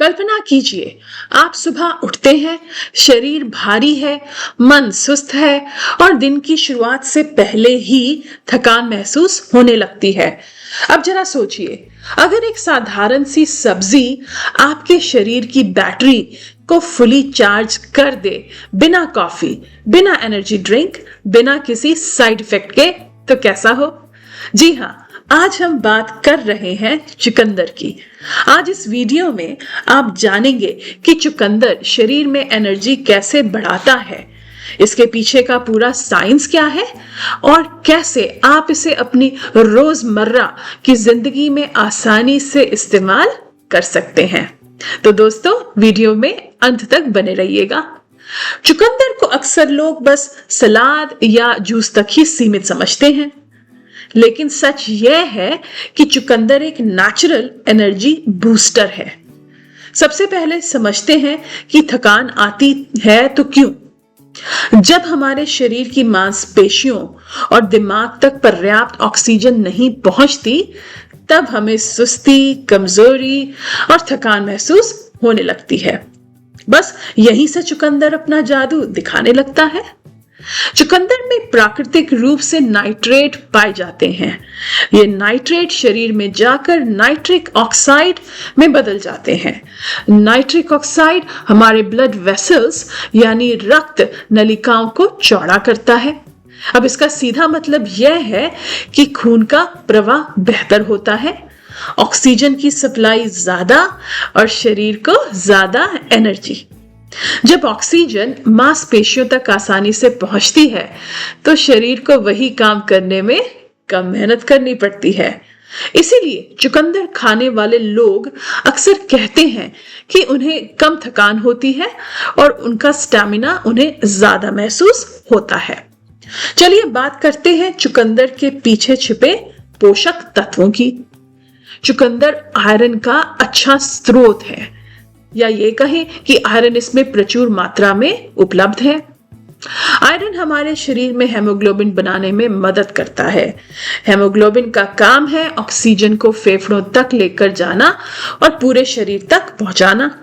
कल्पना कीजिए, आप सुबह उठते हैं, शरीर भारी है, मन सुस्त है और दिन की शुरुआत से पहले ही थकान महसूस होने लगती है। अब जरा सोचिए, अगर एक साधारण सी सब्जी आपके शरीर की बैटरी को फुली चार्ज कर दे, बिना कॉफी, बिना एनर्जी ड्रिंक, बिना किसी साइड इफेक्ट के, तो कैसा हो? जी हाँ, आज हम बात कर रहे हैं चुकंदर की। आज इस वीडियो में आप जानेंगे कि चुकंदर शरीर में एनर्जी कैसे बढ़ाता है, इसके पीछे का पूरा साइंस क्या है और कैसे आप इसे अपनी रोजमर्रा की जिंदगी में आसानी से इस्तेमाल कर सकते हैं। तो दोस्तों, वीडियो में अंत तक बने रहिएगा। चुकंदर को अक्सर लोग बस सलाद या जूस तक ही सीमित समझते हैं, लेकिन सच यह है कि चुकंदर एक नेचुरल एनर्जी बूस्टर है। सबसे पहले समझते हैं कि थकान आती है तो क्यों। जब हमारे शरीर की मांसपेशियों और दिमाग तक पर्याप्त ऑक्सीजन नहीं पहुंचती, तब हमें सुस्ती, कमजोरी और थकान महसूस होने लगती है। बस यहीं से चुकंदर अपना जादू दिखाने लगता है। चुकंदर में प्राकृतिक रूप से नाइट्रेट पाए जाते हैं। ये नाइट्रेट शरीर में जाकर नाइट्रिक ऑक्साइड में बदल जाते हैं। नाइट्रिक ऑक्साइड हमारे ब्लड वेसल्स यानी रक्त नलिकाओं को चौड़ा करता है। अब इसका सीधा मतलब यह है कि खून का प्रवाह बेहतर होता है, ऑक्सीजन की सप्लाई ज्यादा और शरीर को ज्यादा एनर्जी। जब ऑक्सीजन मांसपेशियों तक आसानी से पहुंचती है, तो शरीर को वही काम करने में कम मेहनत करनी पड़ती है। इसीलिए चुकंदर खाने वाले लोग अक्सर कहते हैं कि उन्हें कम थकान होती है और उनका स्टैमिना उन्हें ज्यादा महसूस होता है। चलिए बात करते हैं चुकंदर के पीछे छिपे पोषक तत्वों की। चुकंदर आयरन का अच्छा स्रोत है, या ये कहें कि आयरन इसमें प्रचुर मात्रा में उपलब्ध है। आयरन हमारे शरीर में हेमोग्लोबिन बनाने में मदद करता है। हेमोग्लोबिन का काम है ऑक्सीजन को फेफड़ों तक लेकर जाना और पूरे शरीर तक पहुंचाना।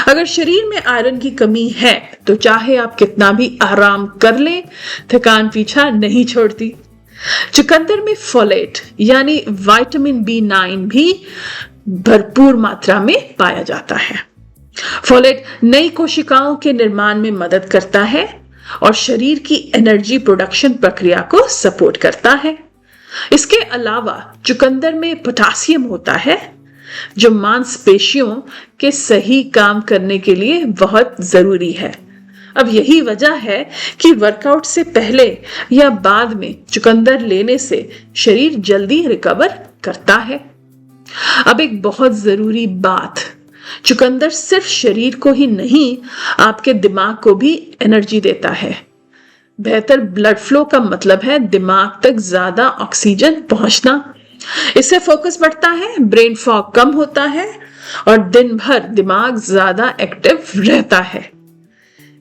अगर शरीर में आयरन की कमी है, तो चाहे आप कितना भी आराम कर लें, थकान पीछा नहीं छोड़ती। चुकंदर में फोलेट यानी विटामिन B9 भी भरपूर मात्रा में पाया जाता है। फोलेट नई कोशिकाओं के निर्माण में मदद करता है और शरीर की एनर्जी प्रोडक्शन प्रक्रिया को सपोर्ट करता है। इसके अलावा चुकंदर में पोटेशियम होता है, जो मांसपेशियों के सही काम करने के लिए बहुत जरूरी है। अब यही वजह है कि वर्कआउट से पहले या बाद में चुकंदर लेने से शरीर जल्दी रिकवर करता है। अब एक बहुत जरूरी बात, चुकंदर सिर्फ शरीर को ही नहीं, आपके दिमाग को भी एनर्जी देता है। बेहतर ब्लड फ्लो का मतलब है दिमाग तक ज्यादा ऑक्सीजन पहुंचना। इससे फोकस बढ़ता है, ब्रेन फॉग कम होता है और दिन भर दिमाग ज्यादा एक्टिव रहता है।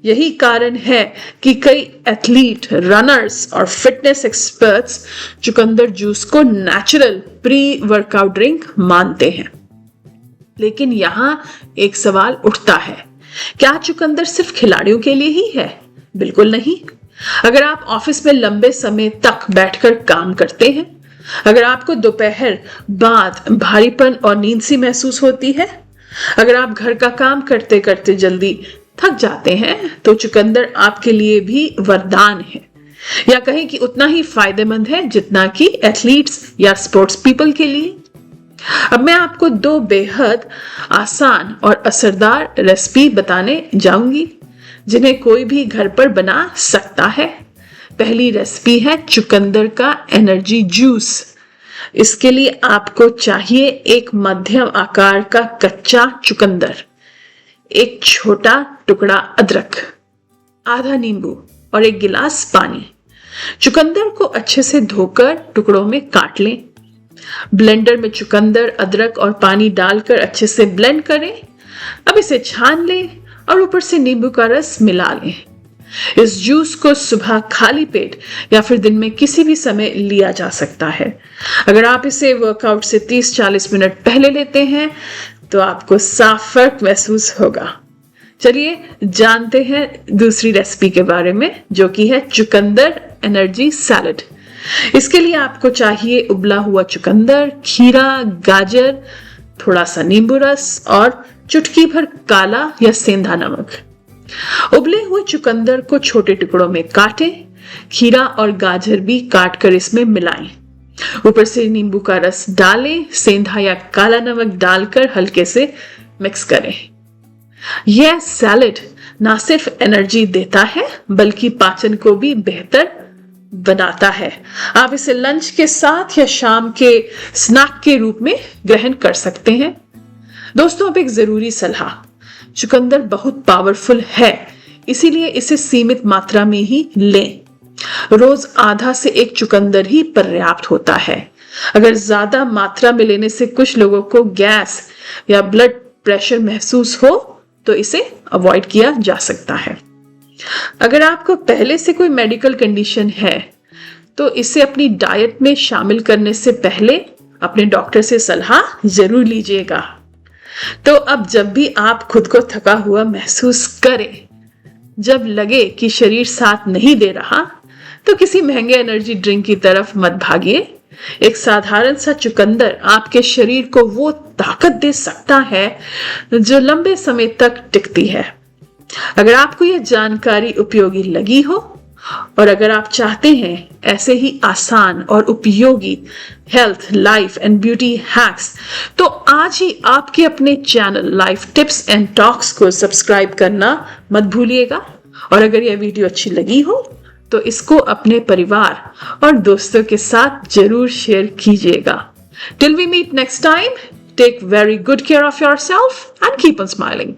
यही कारण है कि कई एथलीट, रनर्स और फिटनेस एक्सपर्ट्स चुकंदर जूस को नेचुरल प्री वर्कआउट ड्रिंक मानते हैं। लेकिन यहाँ एक सवाल उठता है, क्या चुकंदर सिर्फ खिलाड़ियों के लिए ही है? बिल्कुल नहीं। अगर आप ऑफिस में लंबे समय तक बैठकर काम करते हैं, अगर आपको दोपहर बाद भारीपन और नींद सी महसूस होती है, अगर आप घर का काम करते करते जल्दी थक जाते हैं, तो चुकंदर आपके लिए भी वरदान है, या कहें कि उतना ही फायदेमंद है जितना कि एथलीट्स या स्पोर्ट्स पीपल के लिए। अब मैं आपको दो बेहद आसान और असरदार रेसिपी बताने जाऊंगी, जिन्हें कोई भी घर पर बना सकता है। पहली रेसिपी है चुकंदर का एनर्जी जूस। इसके लिए आपको चाहिए एक मध्यम आकार का कच्चा चुकंदर, एक छोटा टुकड़ा अदरक, आधा नींबू और एक गिलास पानी। चुकंदर को अच्छे से धोकर टुकड़ों में काट लें। ब्लेंडर में चुकंदर, अदरक और पानी डालकर अच्छे से ब्लेंड करें। अब इसे छान लें और ऊपर से नींबू का रस मिला लें। इस जूस को सुबह खाली पेट या फिर दिन में किसी भी समय लिया जा सकता है। अगर आप इसे वर्कआउट से 30-40 मिनट पहले लेते हैं, तो आपको साफ फर्क महसूस होगा। चलिए जानते हैं दूसरी रेसिपी के बारे में, जो कि है चुकंदर एनर्जी सैलेड। इसके लिए आपको चाहिए उबला हुआ चुकंदर, खीरा, गाजर, थोड़ा सा नींबू रस और चुटकी भर काला या सेंधा नमक। उबले हुए चुकंदर को छोटे टुकड़ों में काटें। खीरा और गाजर भी काटकर इसमें मिलाएं। ऊपर से नींबू का रस डालें। सेंधा या काला नमक डालकर हल्के से मिक्स करें। यह सैलेड ना सिर्फ एनर्जी देता है बल्कि पाचन को भी बेहतर बनाता है। आप इसे लंच के साथ या शाम के स्नैक के रूप में ग्रहण कर सकते हैं। दोस्तों, अब एक जरूरी सलाह, चुकंदर बहुत पावरफुल है, इसीलिए इसे सीमित मात्रा में ही लें। रोज आधा से एक चुकंदर ही पर्याप्त होता है। अगर ज्यादा मात्रा में लेने से कुछ लोगों को गैस या ब्लड प्रेशर महसूस हो तो इसे अवॉइड किया जा सकता है। अगर आपको पहले से कोई मेडिकल कंडीशन है तो इसे अपनी डाइट में शामिल करने से पहले अपने डॉक्टर से सलाह जरूर लीजिएगा। तो अब जब भी आप खुद को थका हुआ महसूस करें, जब लगे कि शरीर साथ नहीं दे रहा, तो किसी महंगे एनर्जी ड्रिंक की तरफ मत भागिए। एक साधारण सा चुकंदर आपके शरीर को वो ताकत दे सकता है जो लंबे समय तक टिकती है। अगर आपको यह जानकारी उपयोगी लगी हो और अगर आप चाहते हैं ऐसे ही आसान और उपयोगी health, life and beauty hacks, तो आज ही आपके अपने channel life tips and talks को सब्सक्राइब करना मत भूलिएगा। और अगर यह वीडियो अच्छी लगी हो तो इसको अपने परिवार और दोस्तों के साथ जरूर शेयर कीजिएगा। Till we meet next time, take very good care of yourself and keep on smiling.